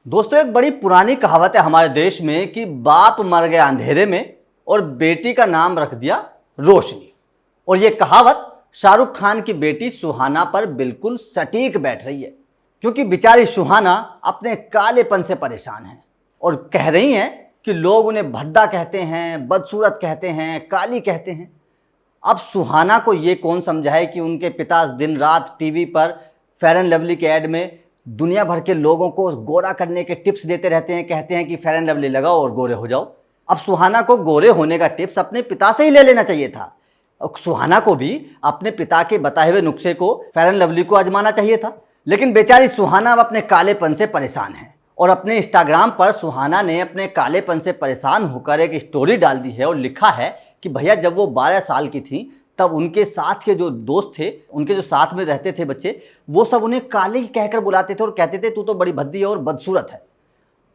दोस्तों, एक बड़ी पुरानी कहावत है हमारे देश में कि बाप मर गया अंधेरे में और बेटी का नाम रख दिया रोशनी। और ये कहावत शाहरुख खान की बेटी सुहाना पर बिल्कुल सटीक बैठ रही है, क्योंकि बेचारी सुहाना अपने कालेपन से परेशान है और कह रही हैं कि लोग उन्हें भद्दा कहते हैं, बदसूरत कहते हैं, काली कहते हैं। अब सुहाना को ये कौन समझाए कि उनके पिता दिन रात टीवी पर फेयर एंड लवली के ऐड में दुनिया भर के लोगों को गोरा करने के टिप्स देते रहते हैं, कहते हैं कि फेयर एंड लवली लगाओ और गोरे हो जाओ। अब सुहाना को गोरे होने का टिप्स अपने पिता से ही ले लेना चाहिए था। सुहाना को भी अपने पिता के बताए हुए नुस्खे को फेयर एंड लवली को आजमाना चाहिए था। लेकिन बेचारी सुहाना अब अपने कालेपन से परेशान है और अपने इंस्टाग्राम पर सुहाना ने अपने कालेपन से परेशान होकर एक स्टोरी डाल दी है और लिखा है कि भैया, जब वो 12 साल की थी तब उनके साथ के जो दोस्त थे, उनके जो साथ में रहते थे बच्चे, वो सब उन्हें काले कहकर बुलाते थे और कहते थे तू तो बड़ी भद्दी और बदसूरत है।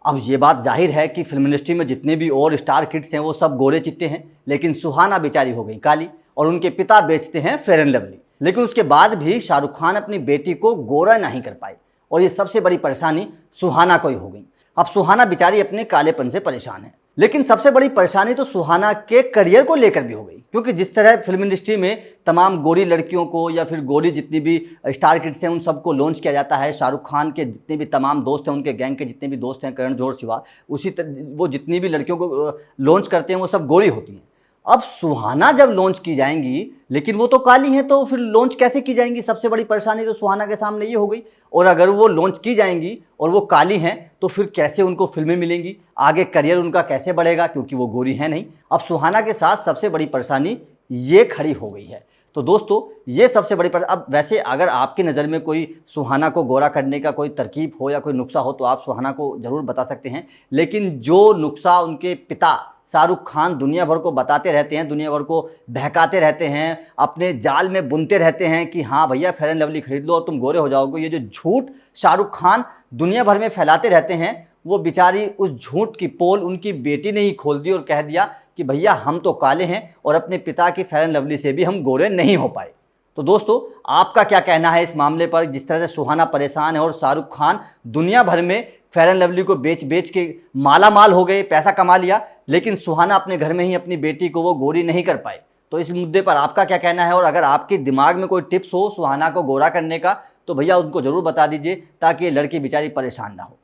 अब ये बात जाहिर है कि फिल्म इंडस्ट्री में जितने भी और स्टार किड्स हैं वो सब गोरे चिट्टे हैं, लेकिन सुहाना बेचारी हो गई काली और उनके पिता बेचते हैं फेयर एंड लवली। लेकिन उसके बाद भी शाहरुख खान अपनी बेटी को गोरा नहीं कर पाए और ये सबसे बड़ी परेशानी सुहाना को ही हो गई। अब सुहाना बेचारी अपने कालेपन से परेशान है, लेकिन सबसे बड़ी परेशानी तो सुहाना के करियर को लेकर भी हो गई, क्योंकि जिस तरह फिल्म इंडस्ट्री में तमाम गोरी लड़कियों को या फिर गोरी जितनी भी स्टार किड्स हैं उन सबको लॉन्च किया जाता है। शाहरुख खान के जितने भी तमाम दोस्त हैं, उनके गैंग के जितने भी दोस्त हैं, करण जौहर सिवा, उसी तरह वो जितनी भी लड़कियों को लॉन्च करते हैं वो सब गोरी होती हैं। अब सुहाना जब लॉन्च की जाएंगी, लेकिन वो तो काली हैं, तो फिर लॉन्च कैसे की जाएंगी? सबसे बड़ी परेशानी तो सुहाना के सामने ये हो गई। और अगर वो लॉन्च की जाएंगी और वो काली हैं तो फिर कैसे उनको फिल्में मिलेंगी, आगे करियर उनका कैसे बढ़ेगा, क्योंकि वो गोरी हैं नहीं। अब सुहाना के साथ सबसे बड़ी परेशानी ये खड़ी हो गई है। तो दोस्तों, ये सबसे बड़ी अब वैसे अगर आपकी नज़र में कोई सुहाना को गोरा करने का कोई तरकीब हो या कोई नुस्खा हो तो आप सुहाना को ज़रूर बता सकते हैं। लेकिन जो नुस्खा उनके पिता शाहरुख खान दुनिया भर को बताते रहते हैं, दुनिया भर को बहकाते रहते हैं, अपने जाल में बुनते रहते हैं कि हाँ भैया फेयर एंड लवली खरीद लो और तुम गोरे हो जाओगे, ये जो झूठ शाहरुख खान दुनिया भर में फैलाते रहते हैं, वो बेचारी उस झूठ की पोल उनकी बेटी ने ही खोल दी और कह दिया कि भैया हम तो काले हैं और अपने पिता की फेयर एंड लवली से भी हम गोरे नहीं हो पाए। तो दोस्तों, आपका क्या कहना है इस मामले पर? जिस तरह से सुहाना परेशान है और शाहरुख खान दुनिया भर में फेयर एंड लवली को बेच बेच के माला माल हो गए, पैसा कमा लिया, लेकिन सुहाना अपने घर में ही अपनी बेटी को वो गोरी नहीं कर पाए। तो इस मुद्दे पर आपका क्या कहना है? और अगर आपके दिमाग में कोई टिप्स हो सुहाना को गोरा करने का तो भैया उनको ज़रूर बता दीजिए, ताकि ये लड़की बेचारी परेशान ना हो।